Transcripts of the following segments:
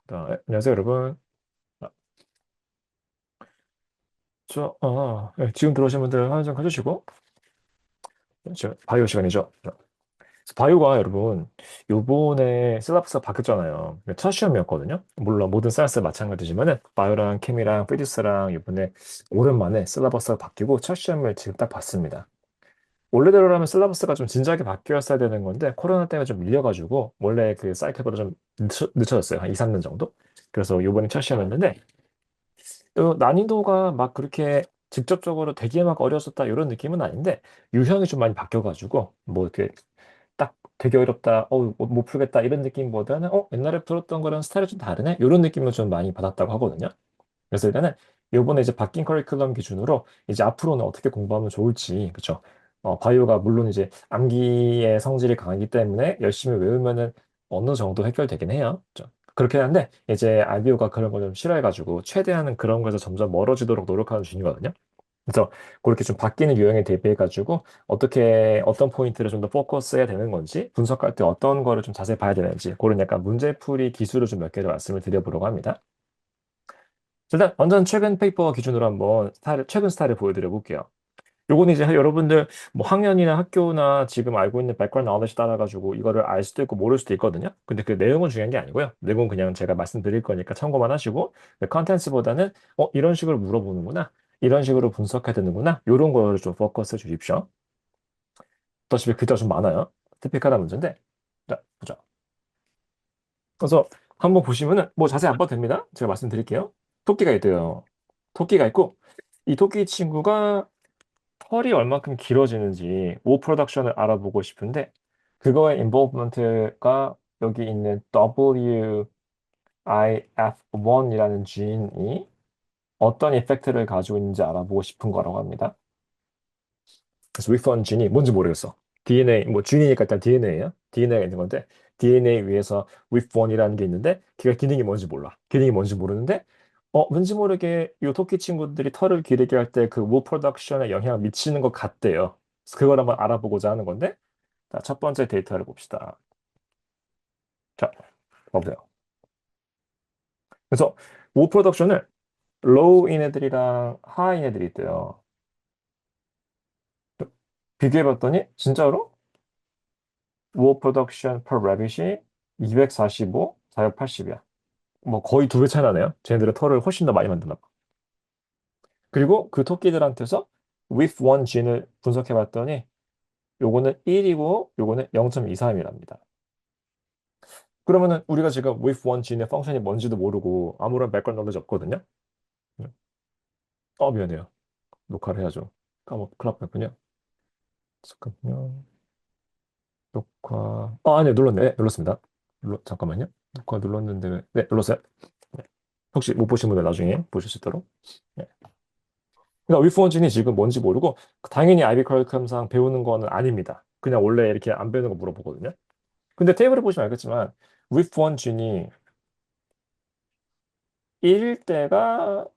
안녕하세요, 여러분. 아, 네, 지금 들어오신 분들 하나 좀 해주시고, 바이오 시간이죠. 그래서 바이오가 여러분, 요번에 셀럽스가 바뀌었잖아요. 첫 시험이었거든요. 물론 모든 사이언스 마찬가지지만은, 바이오랑 케미랑 피지스랑 요번에 오랜만에 셀러버스가 바뀌고 첫 시험을 지금 딱 봤습니다. 원래대로라면 셀러버스가 좀 진지하게 바뀌었어야 되는 건데, 코로나 때문에 좀 밀려가지고, 원래 그 사이클보다 좀 늦춰졌어요. 한 2, 3년 정도? 그래서 요번에 첫 시험이었는데, 난이도가 막 그렇게 직접적으로 되게 막 어려웠었다 이런 느낌은 아닌데 유형이 좀 많이 바뀌어가지고 뭐 이렇게 딱 되게 어렵다 못 풀겠다 이런 느낌보다는 옛날에 풀었던 거랑 스타일이 좀 다르네 이런 느낌을 좀 많이 받았다고 하거든요. 그래서 일단은 요번에 이제 바뀐 커리큘럼 기준으로 이제 앞으로는 어떻게 공부하면 좋을지 그쵸. 바이오가 물론 이제 암기의 성질이 강하기 때문에 열심히 외우면은 어느 정도 해결되긴 해요. 그쵸? 그렇긴 한데 이제 알비오가 그런 걸 좀 싫어해가지고 최대한은 그런 거에서 점점 멀어지도록 노력하는 중이거든요. 그래서 그렇게 좀 바뀌는 유형에 대비해가지고 어떻게 어떤 포인트를 좀 더 포커스해야 되는 건지 분석할 때 어떤 거를 좀 자세히 봐야 되는지 그런 약간 문제풀이 기술을 좀 몇 개를 말씀을 드려보려고 합니다. 일단 완전 최근 페이퍼 기준으로 한번 최근 스타일을 보여드려 볼게요. 요거는 이제 여러분들 뭐 학년이나 학교나 지금 알고 있는 백그라운드 나우ledge 따라가지고 이거를 알 수도 있고 모를 수도 있거든요. 근데 그 내용은 중요한 게 아니고요. 내용은 그냥 제가 말씀드릴 거니까 참고만 하시고 컨텐츠보다는 이런 식으로 물어보는구나. 이런 식으로 분석해야 되는구나. 이런 거를 좀 포커스 해 주십시오. 어차피 글자가 좀 많아요. 티피컬한 문제인데. 자, 보자. 그래서 한번 보시면은 뭐 자세히 안 봐도 됩니다. 제가 말씀드릴게요. 토끼가 있대요. 토끼가 있고 이 토끼 친구가 털이 얼만큼 길어지는지 오 프로덕션을 알아보고 싶은데 그거의 인볼브먼트가 여기 있는 WIF1이라는 지인이 어떤 이펙트를 가지고 있는지 알아보고 싶은 거라고 합니다. 그래서 위펀 진이 뭔지 모르겠어. DNA, 뭐 진이니까 일단 DNA예요. DNA가 있는 건데 DNA 위에서 위펀이라는 게 있는데 걔가 기능이 뭔지 몰라. 기능이 뭔지 모르는데 왠지 모르게 이 토끼 친구들이 털을 기르게 할 때 그 우 프로덕션에 영향을 미치는 것 같대요. 그래서 그걸 한번 알아보고자 하는 건데 자, 첫 번째 데이터를 봅시다. 자, 봐보세요. 그래서 우 프로덕션을 로우인 애들이랑 하이인 애들이 있대요. 비교해봤더니 진짜로 워 프로덕션 per rabbit이 245, 480이야. 뭐 거의 두 배 차이 나네요. 쟤네들의 털을 훨씬 더 많이 만드나 봐. 그리고 그 토끼들한테서 with one gene을 분석해봤더니 요거는 1이고 요거는 0.23이랍니다. 그러면은 우리가 지금 with one gene의 펑션이 뭔지도 모르고 아무런 백그라운드 노le지 없거든요. 미안해요. 녹화를 해야죠. 큰일 날 뻔했군요. 잠깐만요. 녹화. 아니요, 눌렀네. 네, 눌렀습니다. 잠깐만요. 녹화 눌렀는데, 네, 눌렀어요. 네. 혹시 못 보신 분들 나중에 보실 수 있도록. 네. 그러니까 위프원진이 지금 뭔지 모르고 당연히 아이비 커리큘럼상 배우는 거는 아닙니다. 그냥 원래 이렇게 안 배우는 거 물어보거든요. 근데 테이블을 보시면 알겠지만 위프원진이 1일 때가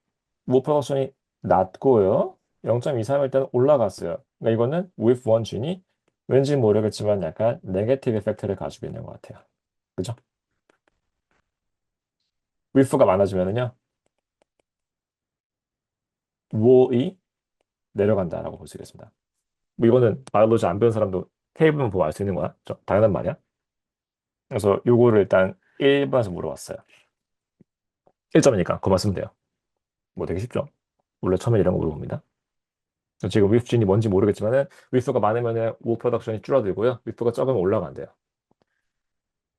모 프로덕션이 낮고요. 0.23일 때는 올라갔어요. 그러니까 이거는 위프원진이 왠지 모르겠지만 약간 네게티브 이펙트를 가지고 있는 것 같아요. 그죠? 위프가 많아지면은요. wo이 내려간다라고 볼 수 있겠습니다. 뭐 이거는 바이올로지 안 배운 사람도 테이블만 보고 알 수 있는 거야. 당연한 말이야. 그래서 요거를 일단 1번에서 물어봤어요. 1점이니까 그거 맞으면 돼요. 뭐 되게 쉽죠? 원래 처음에 이런 거 물어봅니다. 그래서 지금 위프진이 뭔지 모르겠지만은 위프가 많으면은 우 프로덕션이 줄어들고요. 위프가 적으면 올라간대요.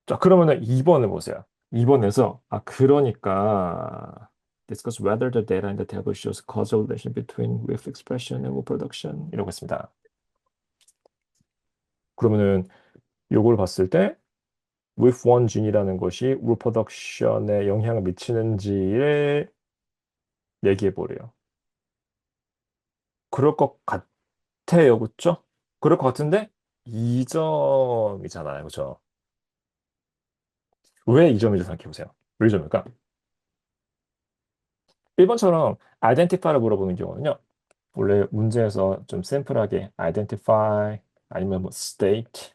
자, 그러면은 2번을 보세요. 2번에서 그러니까 discuss whether the data in the table shows causal relation between width expression and width production 이러고 있습니다. 그러면은 요걸 봤을 때 with one gene이라는 것이 reproduction에 영향을 미치는지를 얘기해 보래요. 그럴 것 같아요, 그쵸? 그럴 것 같은데 2점이잖아요, 그쵸? 왜 2점인지 생각해 보세요. 왜 2점일까? 1번처럼 identify를 물어보는 경우는요. 원래 문제에서 좀 심플하게 identify 아니면 뭐 state,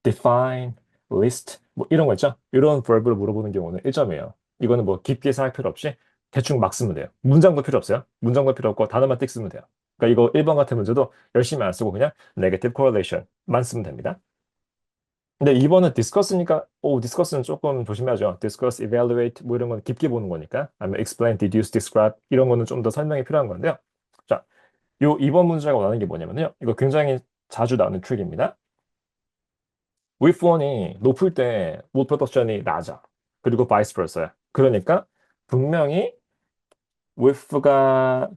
define, list 뭐 이런 거 있죠? 이런 verb를 물어보는 경우는 1점이에요. 이거는 뭐 깊게 생각할 필요 없이 대충 막 쓰면 돼요. 문장도 필요 없어요. 문장도 필요 없고 단어만 띡 쓰면 돼요. 그러니까 이거 1번 같은 문제도 열심히 안 쓰고 그냥 negative correlation만 쓰면 됩니다. 근데 2번은 discuss니까, discuss는 조금 조심해야죠. discuss, evaluate, 뭐 이런 건 깊게 보는 거니까. 아니면 explain, deduce, describe, 이런 거는 좀 더 설명이 필요한 건데요. 자, 요 2번 문제가 원하는 게 뭐냐면요. 이거 굉장히 자주 나오는 트릭입니다. with one이 높을 때 wood production이 낮아. 그리고 vice versa야. 그러니까 분명히 with가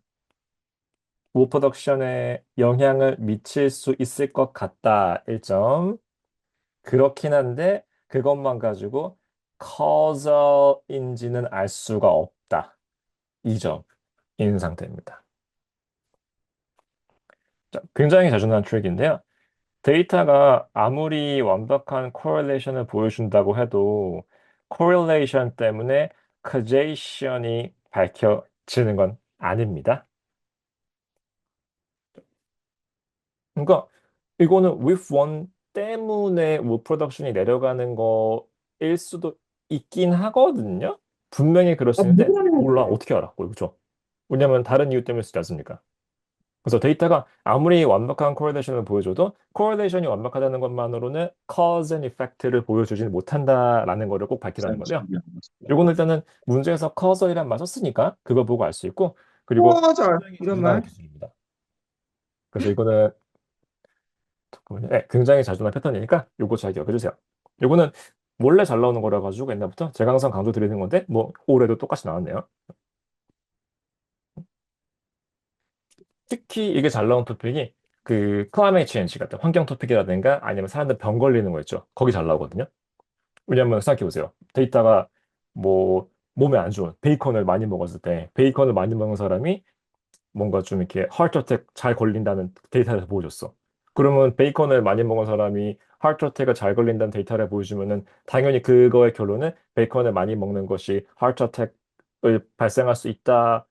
wood production에 영향을 미칠 수 있을 것 같다. 1점. 그렇긴 한데 그것만 가지고 causal인지는 알 수가 없다. 2점인 상태입니다. 자, 굉장히 자주 나오는 트릭인데요. 데이터가 아무리 완벽한 correlation을 보여준다고 해도 correlation 때문에 causation이 밝혀지는 건 아닙니다. 그러니까 이거는 with one 때문에 wood production이 내려가는 거일 수도 있긴 하거든요. 분명히 그럴 수 있는데 몰라 어떻게 알아? 그렇죠? 왜냐면 다른 이유 때문에 쓰지 않습니까? 그래서 데이터가 아무리 완벽한 코릴레이션을 보여줘도 코릴레이션이 완벽하다는 것만으로는 cause and effect를 보여주지는 못한다라는 거를 꼭 밝히라는 건데요. 요거는 일단은 문제에서 causal이란 말 썼으니까 그거 보고 알 수 있고 그리고 맞아. 굉장히 이런 자주 나오는 말. 기술입니다. 그래서 이거는 잠깐만요. 네, 굉장히 자주 나오는 패턴이니까 요거 잘 기억해 주세요. 요거는 원래 잘 나오는 거라 가지고 옛날부터 제가 항상 강조 드리는 건데 뭐 올해도 똑같이 나왔네요. 특히 이게 잘 나온 토픽이 그 클라이메이트 체인지 같은 환경 토픽이라든가 아니면 사람들 병 걸리는 거 있죠. 거기 잘 나오거든요. 왜냐면 생각해 보세요. 데이터가 뭐 몸에 안 좋은 베이컨을 많이 먹었을 때 베이컨을 많이 먹는 사람이 뭔가 좀 이렇게 하트 어택 잘 걸린다는 데이터를 보여줬어. 그러면 베이컨을 많이 먹은 사람이 하트 어택을 잘 걸린다는 데이터를 보여주면은 당연히 그거의 결론은 베이컨을 많이 먹는 것이 하트 어택을 발생할 수 있다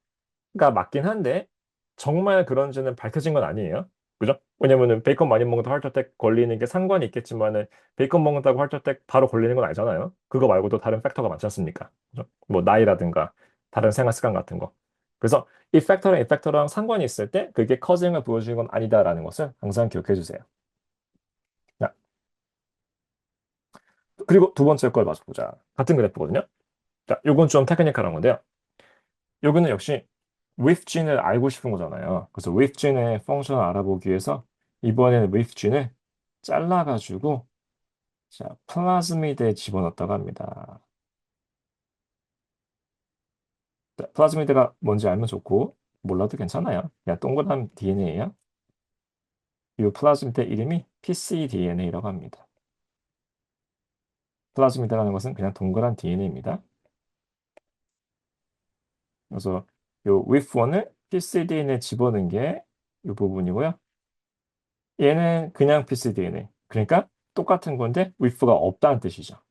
가 맞긴 한데 정말 그런지는 밝혀진 건 아니에요. 그죠? 왜냐면은 베이컨 많이 먹어도 하트어택 걸리는 게 상관이 있겠지만은 베이컨 먹는다고 하트어택 바로 걸리는 건 아니잖아요. 그거 말고도 다른 팩터가 많지 않습니까? 그죠? 뭐 나이라든가 다른 생활 습관 같은 거. 그래서 이 팩터랑 이 팩터랑 상관이 있을 때 그게 커징을 보여주는 건 아니다라는 것을 항상 기억해 주세요. 자, 그리고 두 번째 걸 맞춰보자. 같은 그래프거든요. 자, 요건 좀 테크니컬한 건데요. 여기는 역시 with진을 알고 싶은 거잖아요. 그래서 with진의 펑션을 알아보기 위해서 이번에는 with진을 잘라가지고 자, 플라즈미드에 집어넣었다고 합니다. 자, 플라즈미드가 뭔지 알면 좋고 몰라도 괜찮아요. 그냥 동그란 DNA예요. 이 플라즈미드 이름이 pcDNA라고 합니다. 플라즈미드라는 것은 그냥 동그란 DNA입니다. 그래서 요 with1을 pcDNA에 집어넣은 게 이 부분이고요. 얘는 그냥 pcDNA. 그러니까 똑같은 건데 with가 없다는 뜻이죠.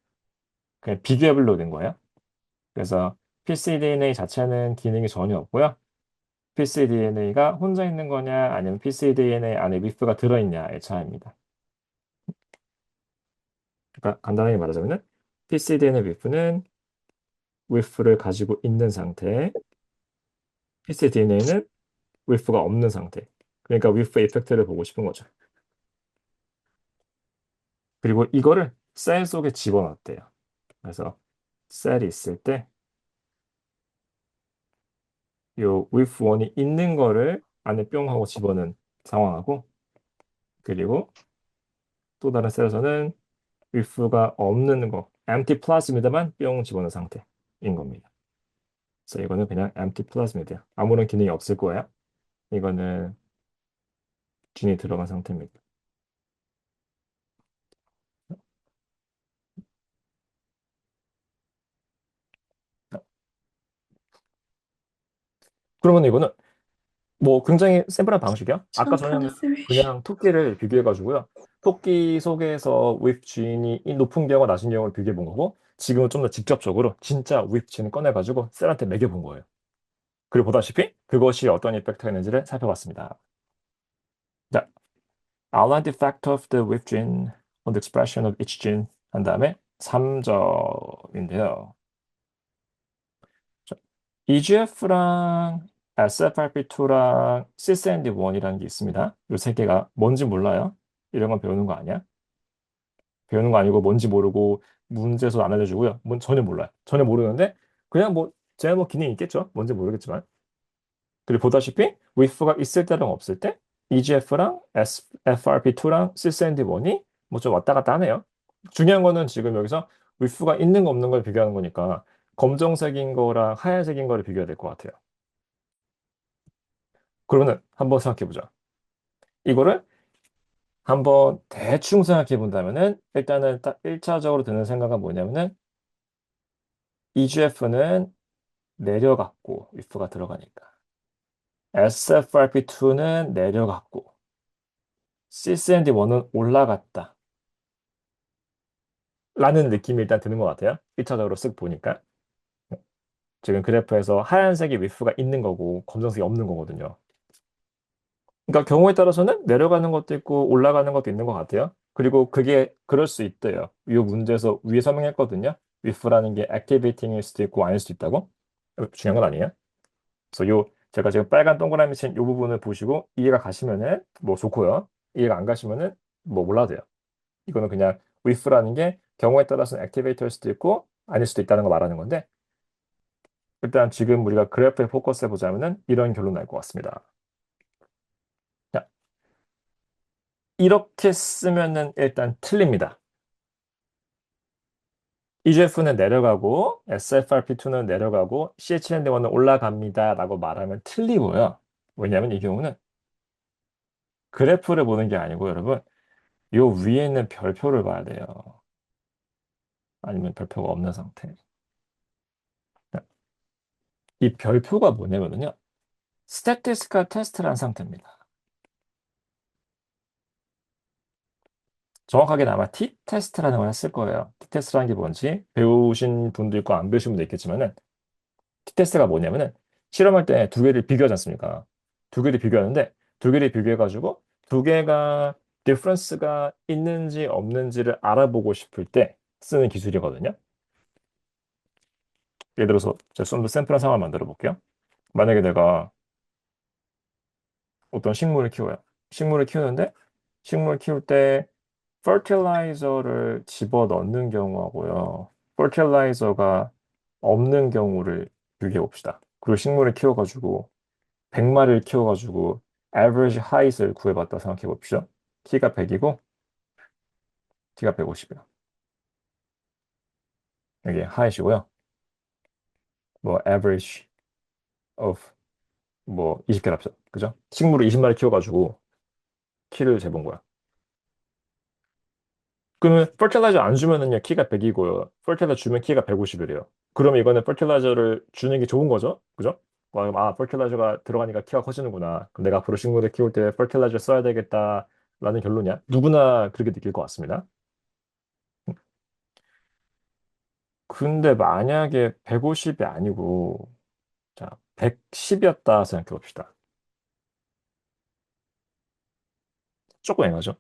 그냥 비교해보려고 된 거예요. 그래서 pcDNA 자체는 기능이 전혀 없고요. pcDNA가 혼자 있는 거냐 아니면 pcDNA 안에 with가 들어있냐의 차이입니다. 그러니까 간단하게 말하자면 pcDNA with는 with를 가지고 있는 상태, pcDNA는 with가 없는 상태. 그러니까 with 이펙트를 보고 싶은 거죠. 그리고 이거를 셀 속에 집어넣었대요. 그래서 셀이 있을 때 요 with 원이 있는 거를 안에 뿅 하고 집어넣은 상황하고 그리고 또 다른 셀에서는 with가 없는 거 empty plasmid만 뿅 집어넣은 상태인 겁니다. 그래서 이거는 그냥 empty plasmid야. 아무런 기능이 없을 거예요. 이거는 진이 들어간 상태입니다. 그러면 이거는 뭐 굉장히 샘플한 방식이야. 아까 전에는 그냥 토끼를 비교해가지고요. 토끼 속에서 with 진이 높은 경우와 낮은 경우를 비교해 본 거고 지금은 좀 더 직접적으로 진짜 with 진을 꺼내가지고 셀한테 매겨본 거예요. 그리고 보다시피 그것이 어떤 이펙트가 있는지를 살펴봤습니다. 자, outline the effect of the with gene on the expression of each gene 한 다음에 3점인데요. EGF랑 SFRP2랑 CSND1이라는 게 있습니다. 이 세 개가 뭔지 몰라요? 이런 건 배우는 거 아니야? 배우는 거 아니고 뭔지 모르고 문제에서 안 알려주고요. 뭔 전혀 몰라요. 전혀 모르는데 그냥 뭐 제가 뭐 기능이 있겠죠. 뭔지 모르겠지만. 그리고 보다시피 위프가 있을 때랑 없을 때 EGF랑 SFRP2랑 CSND1이 뭐 좀 왔다 갔다 하네요. 중요한 거는 지금 여기서 위프가 있는 거 없는 걸 비교하는 거니까 검정색인 거랑 하얀색인 거를 비교해야 될 것 같아요. 그러면은 한번 생각해 보자. 이거를 한번 대충 생각해 본다면은 일단은 딱 1차적으로 드는 생각은 뭐냐면은 EGF는 내려갔고 if가 들어가니까 SFRP2는 내려갔고 CSND1은 올라갔다 라는 느낌이 일단 드는 것 같아요. 1차적으로 쓱 보니까 지금 그래프에서 하얀색이 위프가 있는 거고 검정색이 없는 거거든요. 그러니까 경우에 따라서는 내려가는 것도 있고 올라가는 것도 있는 것 같아요. 그리고 그게 그럴 수 있대요. 이 문제에서 위에 설명했거든요. with라는 게 activating일 수도 있고 아닐 수도 있다고. 중요한 건 아니에요. 그래서 요 제가 지금 빨간 동그라미 친 이 부분을 보시고 이해가 가시면은 뭐 좋고요. 이해가 안 가시면은 뭐 몰라도 돼요. 이거는 그냥 with라는 게 경우에 따라서는 activator일 수도 있고 아닐 수도 있다는 거 말하는 건데 일단 지금 우리가 그래프에 포커스해 보자면은 이런 결론 날 것 같습니다. 자, 이렇게 쓰면은 일단 틀립니다. EGF는 내려가고 SFRP2는 내려가고 CHND1은 올라갑니다 라고 말하면 틀리고요. 왜냐하면 이 경우는 그래프를 보는 게 아니고 여러분 요 위에 있는 별표를 봐야 돼요. 아니면 별표가 없는 상태. 이 별표가 뭐냐면요. 스태티스티컬 테스트라는 상태입니다. 정확하게는 아마 t-테스트라는 걸 했을 거예요. t-테스트라는 게 뭔지 배우신 분도 있고 안 배우신 분도 있겠지만은 t-테스트가 뭐냐면은 실험할 때 두 개를 비교하지 않습니까? 두 개를 비교하는데 두 개를 비교해가지고 두 개가 디퍼런스가 있는지 없는지를 알아보고 싶을 때 쓰는 기술이거든요. 예를 들어서 제가 좀 더 샘플한 상황을 만들어 볼게요. 만약에 내가 어떤 식물을 키워요. 식물을 키우는데 식물을 키울 때 퍼틸라이저를 집어 넣는 경우하고요. 퍼틸라이저가 없는 경우를 비교해 봅시다. 그리고 식물을 키워가지고 100마리를 키워가지고 average height을 구해봤다 생각해 봅시다. 키가 100이고 키가 150이요. 여기 height이고요. 뭐 average of 뭐 20개 합시다. 그죠? 식물을 20마리 키워가지고 키를 재본 거야. 그러면 퍼틸라이저 안 주면은요 키가 100이고요. 퍼틸라이저 주면 키가 150이래요. 그러면 이거는 퍼틸라이저를 주는 게 좋은 거죠? 그죠? 퍼틸라이저가 들어가니까 키가 커지는구나. 그럼 내가 앞으로 식물을 키울 때 퍼틸라이저 써야 되겠다라는 결론이야. 누구나 그렇게 느낄 것 같습니다. 근데 만약에 150이 아니고 자 110이었다 생각해 봅시다. 조금 애매하죠?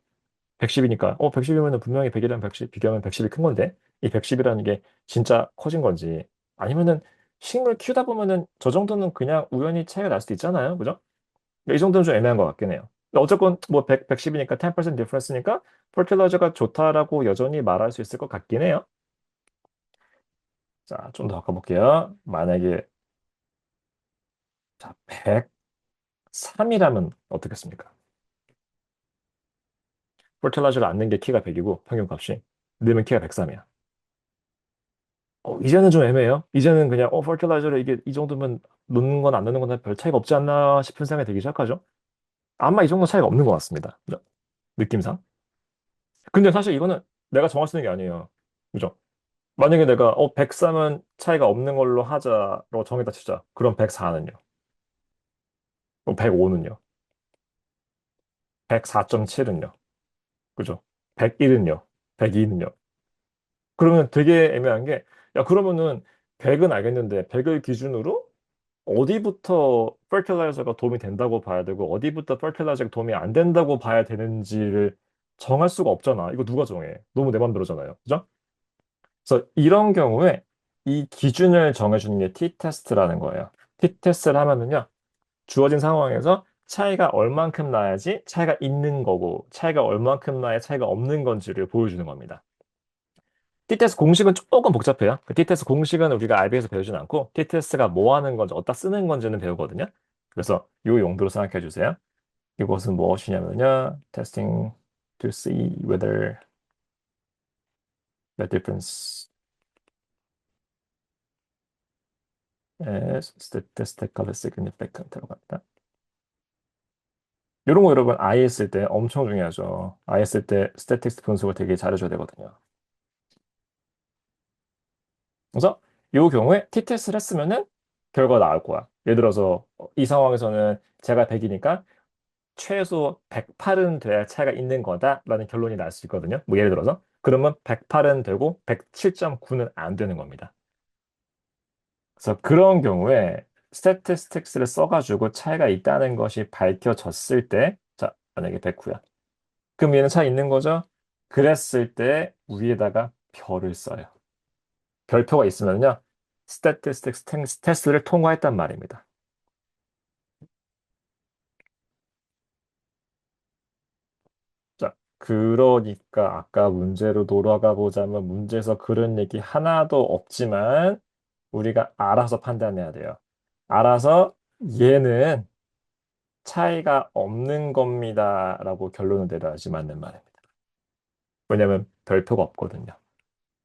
110이니까 110이면 분명히 100이랑 110 비교하면 110이 큰 건데 이 110이라는 게 진짜 커진 건지 아니면은 식물 키우다 보면은 저 정도는 그냥 우연히 차이가 날 수도 있잖아요. 그죠? 이 정도는 좀 애매한 것 같긴 해요. 근데 어쨌건 뭐 100, 110이니까 10% 디퍼런스니까 퍼틸라이저가 좋다라고 여전히 말할 수 있을 것 같긴 해요. 자, 좀 더 바꿔볼게요. 만약에 자, 103이라면 어떻겠습니까? 퍼틸라이저가 안 넣는 게 키가 100이고 평균값이 넣으면 키가 103이야. 이제는 좀 애매해요. 이제는 그냥 퍼틸라이저를 이게 이 정도면 넣는 건 안 넣는 건 별 차이가 없지 않나 싶은 생각이 들기 시작하죠. 아마 이 정도 차이가 없는 것 같습니다. 그죠? 느낌상. 근데 사실 이거는 내가 정할 수 있는 게 아니에요. 그죠? 만약에 내가 103은 차이가 없는 걸로 하자로 정했다 치자. 그럼 104는요? 105는요? 104.7은요? 그죠? 101은요? 102는요? 그러면 되게 애매한 게, 야, 그러면은 100은 알겠는데, 100을 기준으로 어디부터 퍼틸라이저가 도움이 된다고 봐야 되고, 어디부터 퍼틸라이저가 도움이 안 된다고 봐야 되는지를 정할 수가 없잖아. 이거 누가 정해? 너무 내 맘대로잖아요. 그죠? 그래서 이런 경우에 이 기준을 정해주는 게 t-테스트라는 거예요. t-테스트를 하면은요, 주어진 상황에서 차이가 얼만큼 나야지 차이가 있는 거고, 차이가 얼만큼 나야 차이가 없는 건지를 보여주는 겁니다. t-테스트 공식은 조금 복잡해요. 그 t-테스트 공식은 우리가 IB에서 배우진 않고, t-테스트가 뭐 하는 건지, 어디다 쓰는 건지는 배우거든요. 그래서 이 용도로 생각해 주세요. 이것은 무엇이냐면요, testing to see whether the difference is statistically significant라고 합니다. 이런 거 여러분 I 했을 때 엄청 중요하죠. I 했을 때 스태틱스 분석을 되게 잘해줘야 되거든요. 그래서 이 경우에 t-테스트를 했으면은 결과가 나올 거야. 예를 들어서 이 상황에서는 제가 100이니까 최소 108은 돼야 차이가 있는 거다라는 결론이 날 수 있거든요. 뭐 예를 들어서 그러면 108은 되고 107.9는 안 되는 겁니다. 그래서 그런 경우에 스태티스틱스를 써가지고 차이가 있다는 것이 밝혀졌을 때, 자, 만약에 109야. 그럼 얘는 차이 있는 거죠? 그랬을 때 위에다가 별을 써요. 별표가 있으면요, 스태티스틱스 테스트를 통과했단 말입니다. 자, 그러니까 아까 문제로 돌아가 보자면 문제에서 그런 얘기 하나도 없지만 우리가 알아서 판단해야 돼요. 알아서 얘는 차이가 없는 겁니다라고 결론을 내려야지 맞는 말입니다. 왜냐면 별표가 없거든요.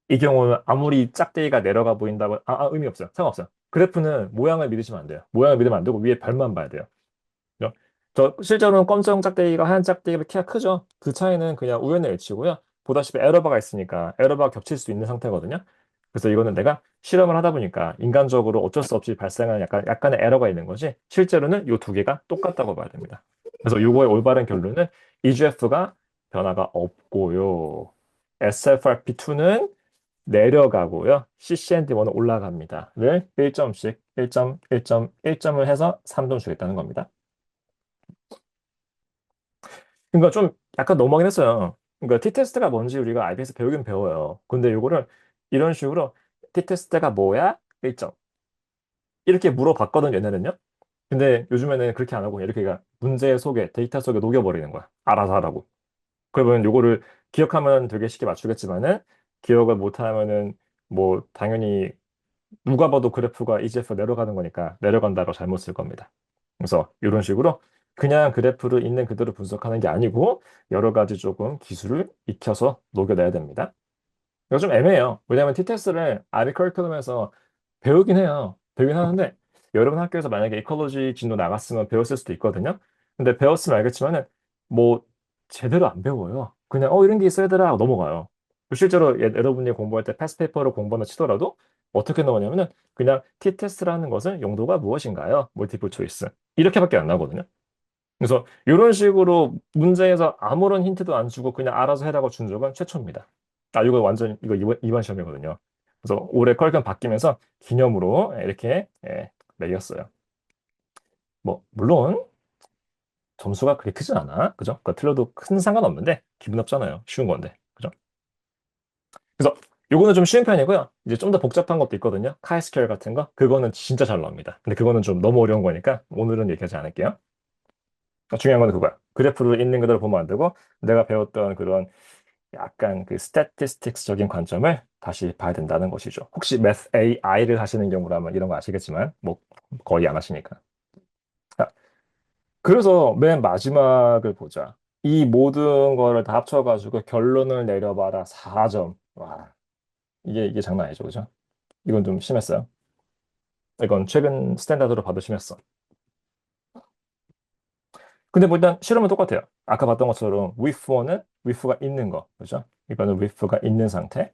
이 경우는 아무리 짝대기가 내려가 보인다고 의미 없어요. 상관없어요. 그래프는 모양을 믿으시면 안 돼요. 모양을 믿으면 안 되고 위에 별만 봐야 돼요. 그죠? 저 실제로는 검정 짝대기가 하얀 짝대기보다 키가 크죠. 그 차이는 그냥 우연의 일치고요. 보다시피 에러바가 있으니까 에러바가 겹칠 수 있는 상태거든요. 그래서 이거는 내가 실험을 하다 보니까 인간적으로 어쩔 수 없이 발생하는 약간의 에러가 있는 거지. 실제로는 이 두 개가 똑같다고 봐야 됩니다. 그래서 이거의 올바른 결론은 EGF가 변화가 없고요. SFRP2는 내려가고요. CCND1은 올라갑니다.를 1점씩 1점, 1점, 1점을 해서 3점 주겠다는 겁니다. 그러니까 좀 약간 넘어가긴 했어요. 그러니까 t-테스트가 뭔지 우리가 IB에서 배우긴 배워요. 근데 이거를 이런 식으로 t-테스트가 뭐야? 1점. 이렇게 물어봤거든, 얘네는요. 근데 요즘에는 그렇게 안 하고 이렇게 그냥 문제 속에, 데이터 속에 녹여버리는 거야. 알아서 하라고. 그러면 요거를 기억하면 되게 쉽게 맞추겠지만은 기억을 못하면은 뭐 당연히 누가 봐도 그래프가 EGF 내려가는 거니까 내려간다고 잘못 쓸 겁니다. 그래서 이런 식으로 그냥 그래프를 있는 그대로 분석하는 게 아니고 여러 가지 조금 기술을 익혀서 녹여내야 됩니다. 이거 좀 애매해요. 왜냐하면 t-테스트를 아리 커리큘럼에서 배우긴 해요. 배우긴 하는데 여러분 학교에서 만약에 이컬로지 진도 나갔으면 배웠을 수도 있거든요. 근데 배웠으면 알겠지만은 뭐 제대로 안 배워요. 그냥 이런 게 있어야 되라 하고 넘어가요. 실제로 여러분이 공부할 때 패스페이퍼로 공부한다 치더라도 어떻게 나오냐면은 그냥 t-테스트라는 것은 용도가 무엇인가요? 멀티플 초이스. 이렇게밖에 안 나오거든요. 그래서 이런 식으로 문제에서 아무런 힌트도 안 주고 그냥 알아서 해라고 준 적은 최초입니다. 이거 완전 이거 이번 시험이거든요. 그래서 올해 컬리큘럼 바뀌면서 기념으로 이렇게 매겼어요. 뭐 물론 점수가 그렇게 크진 않아, 그죠? 그거 틀려도 큰 상관없는데 기분 나쁘잖아요. 쉬운 건데, 그죠? 그래서 요거는 좀 쉬운 편이고요. 이제 좀 더 복잡한 것도 있거든요. 카이스케일 같은 거, 그거는 진짜 잘 나옵니다. 근데 그거는 좀 너무 어려운 거니까 오늘은 얘기하지 않을게요. 중요한 건 그거야. 그래프를 있는 그대로 보면 안 되고 내가 배웠던 그런 약간 그 스태티스틱스적인 관점을 다시 봐야 된다는 것이죠. 혹시 Math AI를 하시는 경우라면 이런 거 아시겠지만 뭐 거의 안 하시니까. 자, 그래서 맨 마지막을 보자. 이 모든 거를 다 합쳐가지고 결론을 내려봐라. 4점. 와, 이게 장난 아니죠, 그죠? 이건 좀 심했어요. 이건 최근 스탠다드로 봐도 심했어. 근데 뭐 일단 실험은 똑같아요. 아까 봤던 것처럼 with는 with가 있는 거, 그죠? 이거는 with가 있는 상태.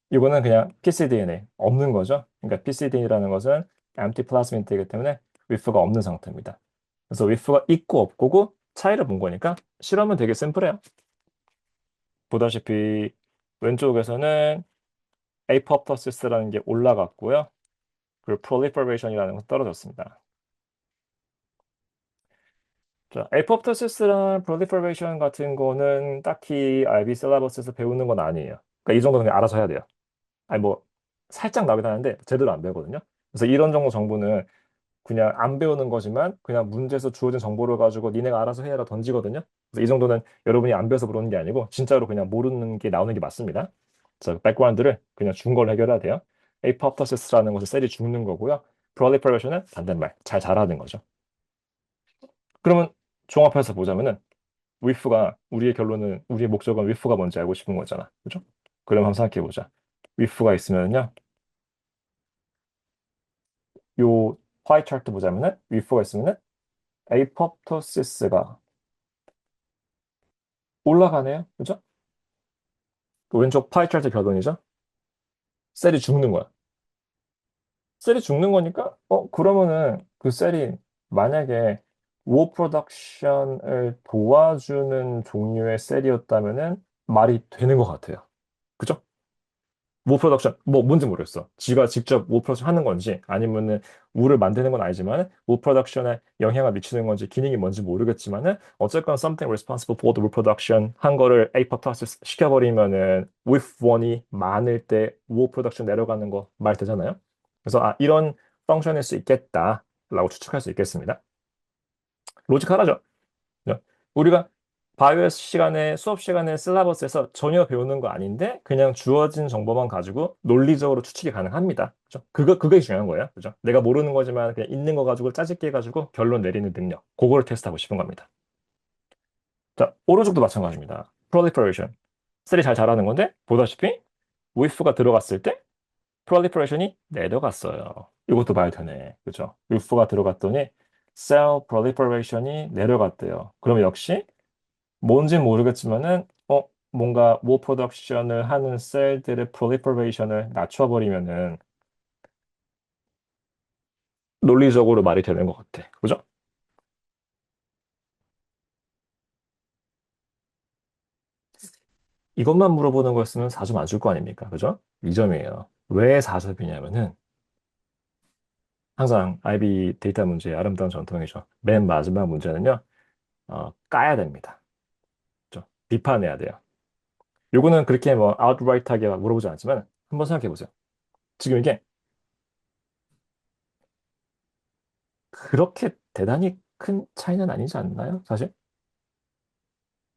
이거는 그냥 PCDNA 없는 거죠. 그러니까 PCDNA라는 것은 empty plasmid이기 때문에 with가 없는 상태입니다. 그래서 with가 있고 없고고 차이를 본 거니까 실험은 되게 심플해요. 보다시피 왼쪽에서는 apoptosis라는 게 올라갔고요. 그리고 proliferation이라는 건 떨어졌습니다. 자, apoptosis랑 proliferation 같은 거는 딱히 IB 셀러버스에서 배우는 건 아니에요. 그러니까 이 정도는 그냥 알아서 해야 돼요. 아니 뭐 살짝 나오긴 하는데 제대로 안 배우거든요. 그래서 이런 정도 정보는 그냥 안 배우는 거지만 그냥 문제에서 주어진 정보를 가지고 니네가 알아서 해라 던지거든요. 그래서 이 정도는 여러분이 안 배워서 그러는 게 아니고 진짜로 그냥 모르는 게 나오는 게 맞습니다. 그래서 백그라운드를 그냥 준 걸로 해결해야 돼요. apoptosis라는 것은 셀이 죽는 거고요. proliferation은 반대말, 잘 자라는 거죠. 그러면 종합해서 보자면은 위프가 우리의 결론은 우리의 목적은 위프가 뭔지 알고 싶은 거잖아. 그죠? 그럼 한번 생각해 보자. 위프가 있으면요. 요 파이 차트 보자면은 위프가 있으면은 apoptosis가 올라가네요. 그죠? 그 왼쪽 파이 차트 결론이죠. 셀이 죽는 거야. 셀이 죽는 거니까 그러면은 그 셀이 만약에 워 프로덕션을 도와주는 종류의 셀이었다면은 말이 되는 것 같아요. 그죠? 워 프로덕션 뭐 뭔지 모르겠어. 지가 직접 워 프로덕션 하는 건지 아니면은 우를 만드는 건 아니지만은 워 프로덕션에 영향을 미치는 건지 기능이 뭔지 모르겠지만은 어쨌건 something responsible for the reproduction 한 거를 apoptosis 시켜버리면은 with one이 많을 때 워 프로덕션 내려가는 거 말 되잖아요. 그래서 이런 펑션일 수 있겠다라고 추측할 수 있겠습니다. 로직하죠? 네. 우리가 바이오 시간에 수업 시간에 실라버스에서 전혀 배우는 거 아닌데 그냥 주어진 정보만 가지고 논리적으로 추측이 가능합니다. 그죠? 그게 중요한 거예요. 그죠? 내가 모르는 거지만 그냥 있는 거 가지고 짜집기 해가지고 결론 내리는 능력. 그거를 테스트하고 싶은 겁니다. 자, 오른쪽도 마찬가지입니다. proliferation. 셀이 잘 자라는 건데 보다시피 위프가 들어갔을 때 proliferation이 내려갔어요. 이것도 말 되네. 그죠? 위프가 들어갔더니 cell proliferation이 내려갔대요. 그럼 역시 뭔진 모르겠지만은 뭔가 모 프로덕션을 하는 셀들의 프롤리퍼레이션을 낮춰버리면은 논리적으로 말이 되는 것 같아. 그죠? 이것만 물어보는 거였으면 4점 안 줄 거 아닙니까? 그죠? 2점이에요. 왜 4점이냐면은 항상 IB 데이터 문제의 아름다운 전통이죠. 맨 마지막 문제는요. 까야 됩니다. 그죠? 비판해야 돼요. 요거는 그렇게 뭐 outright하게 물어보지 않지만 한번 생각해 보세요. 지금 이게 그렇게 대단히 큰 차이는 아니지 않나요? 사실?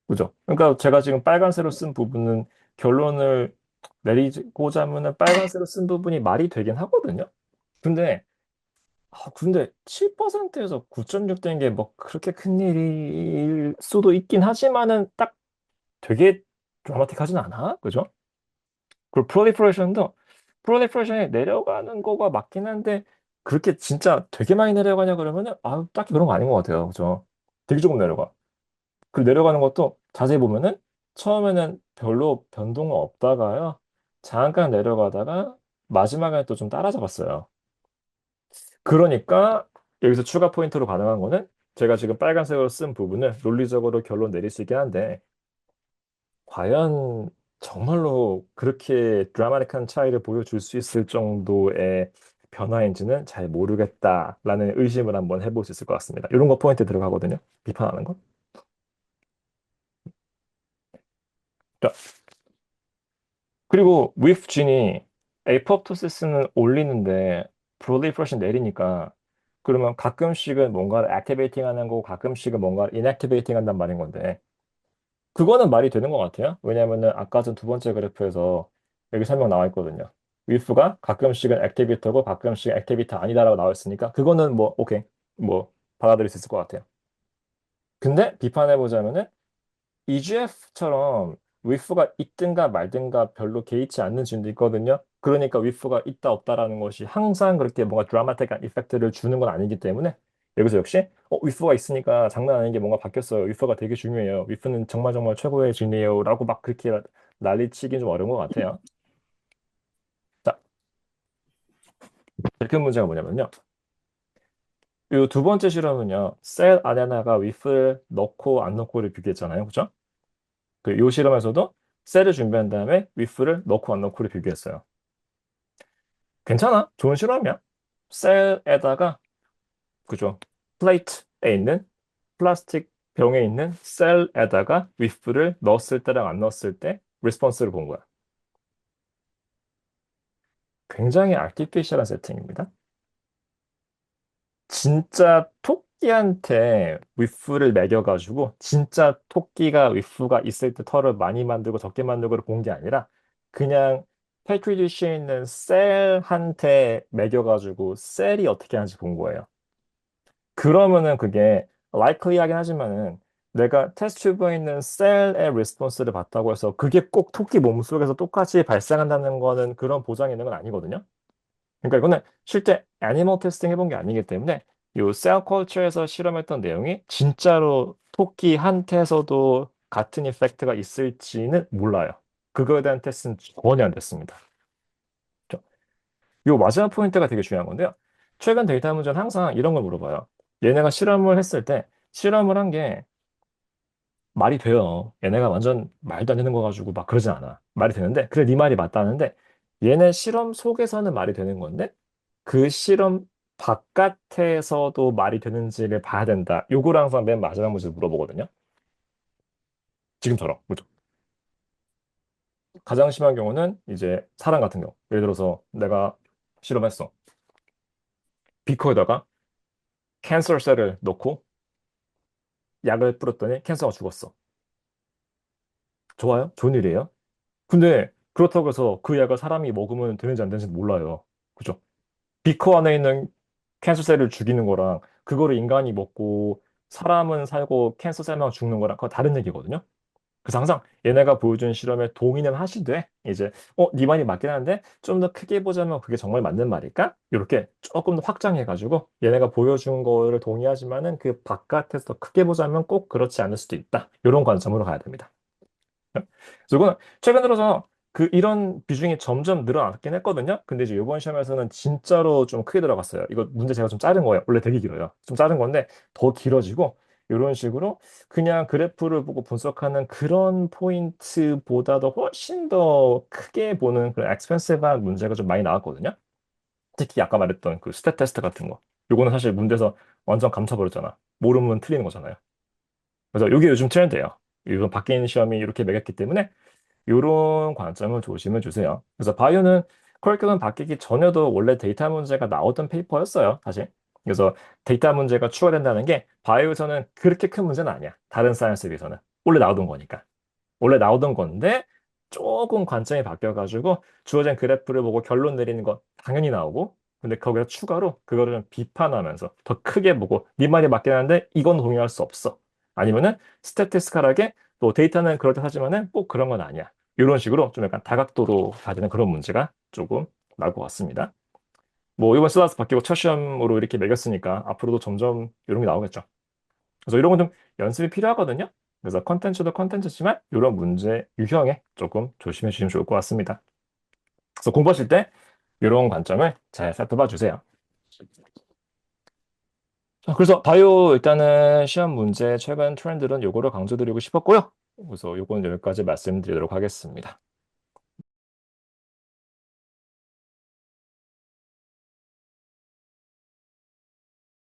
그죠? 그러니까 제가 지금 빨간색으로 쓴 부분은 결론을 내리고자 하면은 빨간색으로 쓴 부분이 말이 되긴 하거든요. 근데 근데 7%에서 9.6 된 게 뭐 그렇게 큰 일일 수도 있긴 하지만은 딱 되게 드라마틱하진 않아. 그죠? 그리고 프롤리퍼레이션이 내려가는 거가 맞긴 한데 그렇게 진짜 되게 많이 내려가냐 그러면은 딱히 그런 거 아닌 것 같아요. 그죠? 되게 조금 내려가. 그 내려가는 것도 자세히 보면은 처음에는 별로 변동은 없다가요. 잠깐 내려가다가 마지막에 또 좀 따라잡았어요. 그러니까 여기서 추가 포인트로 가능한 거는 제가 지금 빨간색으로 쓴 부분을 논리적으로 결론 내릴 수 있긴 한데 과연 정말로 그렇게 드라마틱한 차이를 보여줄 수 있을 정도의 변화인지는 잘 모르겠다라는 의심을 한번 해볼 수 있을 것 같습니다. 이런 거 포인트 들어가거든요. 비판하는 거. 자, 그리고 with G니 apoptosis는 올리는데 proliferation 내리니까 그러면 가끔씩은 뭔가를 activating 하는 거고 가끔씩은 뭔가를 inactivating 한단 말인 건데 그거는 말이 되는 것 같아요. 왜냐하면은 아까 전 두 번째 그래프에서 여기 설명 나와 있거든요. with가 가끔씩은 activator고 가끔씩은 activator 아니다라고 나와 있으니까 그거는 뭐 오케이 뭐 받아들일 수 있을 것 같아요. 근데 비판해 보자면은 EGF처럼 위프가 있든가 말든가 별로 개의치 않는 지인도 있거든요. 그러니까 위프가 있다 없다라는 것이 항상 그렇게 뭔가 드라마틱한 이펙트를 주는 건 아니기 때문에 여기서 역시 위프가 있으니까 장난 아닌 게 뭔가 바뀌었어요. 위프가 되게 중요해요. 위프는 정말 정말 최고의 진이에요. 라고 막 그렇게 난리치긴 좀 어려운 것 같아요. 자, 제일 큰 문제가 뭐냐면요. 이 두 번째 실험은요. 셀 안에다가 위프를 넣고 안 넣고를 비교했잖아요. 그죠? 요 실험에서도 셀을 준비한 다음에 위프를 넣고 안 넣고를 비교했어요. 괜찮아. 좋은 실험이야. 셀에다가 그죠? 플레이트에 있는 플라스틱 병에 있는 셀에다가 위프를 넣었을 때랑 안 넣었을 때 리스폰스를 본 거야. 굉장히 아티피셜한 세팅입니다. 진짜 토끼한테 위프를 매겨가지고 진짜 토끼가 위프가 있을 때 털을 많이 만들고 적게 만들고 본 게 아니라 그냥 페트리 디쉬에 있는 셀한테 매겨가지고 셀이 어떻게 하는지 본 거예요. 그러면은 그게 likely하긴 하지만은 내가 테스트 튜브에 있는 셀의 리스폰스를 봤다고 해서 그게 꼭 토끼 몸속에서 똑같이 발생한다는 거는 그런 보장이 있는 건 아니거든요. 그러니까 이거는 실제 애니멀 테스팅 해본 게 아니기 때문에 이 셀 컬처에서 실험했던 내용이 진짜로 토끼한테서도 같은 이펙트가 있을지는 몰라요. 그거에 대한 테스트는 전혀 안 됐습니다. 이 마지막 포인트가 되게 중요한 건데요. 최근 데이터 문제는 항상 이런 걸 물어봐요. 얘네가 실험을 했을 때 실험을 한 게 말이 돼요. 얘네가 완전 말도 안 되는 거 가지고 막 그러진 않아. 말이 되는데 그래 네 말이 맞다는데 얘네 실험 속에서는 말이 되는 건데 그 실험 바깥에서도 말이 되는지를 봐야 된다. 요거를 항상 맨 마지막 문제 물어보거든요. 지금처럼. 그죠? 가장 심한 경우는 이제 사람 같은 경우. 예를 들어서 내가 실험했어. 비커에다가 캔서 셀을 넣고 약을 뿌렸더니 캔서가 죽었어. 좋아요? 좋은 일이에요. 근데 그렇다고 해서 그 약을 사람이 먹으면 되는지 안 되는지 몰라요. 그죠? 비커 안에 있는 캔서 셀을 죽이는 거랑 그거를 인간이 먹고 사람은 살고 캔서 셀만 죽는 거랑 그거 다른 얘기거든요. 그래서 항상 얘네가 보여준 실험에 동의는 하시되 이제 네 말이 맞긴 한데 좀 더 크게 보자면 그게 정말 맞는 말일까? 이렇게 조금 더 확장해가지고 얘네가 보여준 거를 동의하지만은 그 바깥에서 더 크게 보자면 꼭 그렇지 않을 수도 있다. 이런 관점으로 가야 됩니다. 그래서 이거는 최근 들어서 그 이런 비중이 점점 늘어났긴 했거든요. 근데 이제 이번 시험에서는 진짜로 좀 크게 들어갔어요. 이거 문제 제가 좀 자른 거예요. 원래 되게 길어요. 좀 자른 건데 더 길어지고 이런 식으로 그냥 그래프를 보고 분석하는 그런 포인트보다도 훨씬 더 크게 보는 그런 엑스펜시브한 문제가 좀 많이 나왔거든요. 특히 아까 말했던 그 스탯 테스트 같은 거. 요거는 사실 문제에서 완전 감춰버렸잖아. 모르면 틀리는 거잖아요. 그래서 이게 요즘 트렌드예요. 이번 바뀐 시험이 이렇게 매겼기 때문에 이런 관점을 조심해 주세요. 그래서 바이오는 커리큘럼 바뀌기 전에도 원래 데이터 문제가 나오던 페이퍼였어요, 사실. 그래서 데이터 문제가 추가된다는 게 바이오에서는 그렇게 큰 문제는 아니야. 다른 사이언스에 비해서는. 원래 나오던 거니까. 원래 나오던 건데 조금 관점이 바뀌어가지고 주어진 그래프를 보고 결론 내리는 건 당연히 나오고 근데 거기서 추가로 그거를 좀 비판하면서 더 크게 보고 네 말이 맞긴 한데 이건 동의할 수 없어. 아니면은 스태티스칼하게 또 데이터는 그럴듯하지만은 꼭 그런 건 아니야. 이런 식으로 좀 약간 다각도로 가지는 그런 문제가 조금 나올 것 같습니다. 뭐 이번 슬라스 바뀌고 첫 시험으로 이렇게 매겼으니까 앞으로도 점점 이런 게 나오겠죠. 그래서 이런 건 좀 연습이 필요하거든요. 그래서 컨텐츠도 컨텐츠지만 이런 문제 유형에 조금 조심해 주시면 좋을 것 같습니다. 그래서 공부하실 때 이런 관점을 잘 살펴봐 주세요. 자, 그래서 바이오 일단은 시험 문제 최근 트렌드는 요거를 강조드리고 싶었고요. 그래서 요건 여기까지 말씀드리도록 하겠습니다.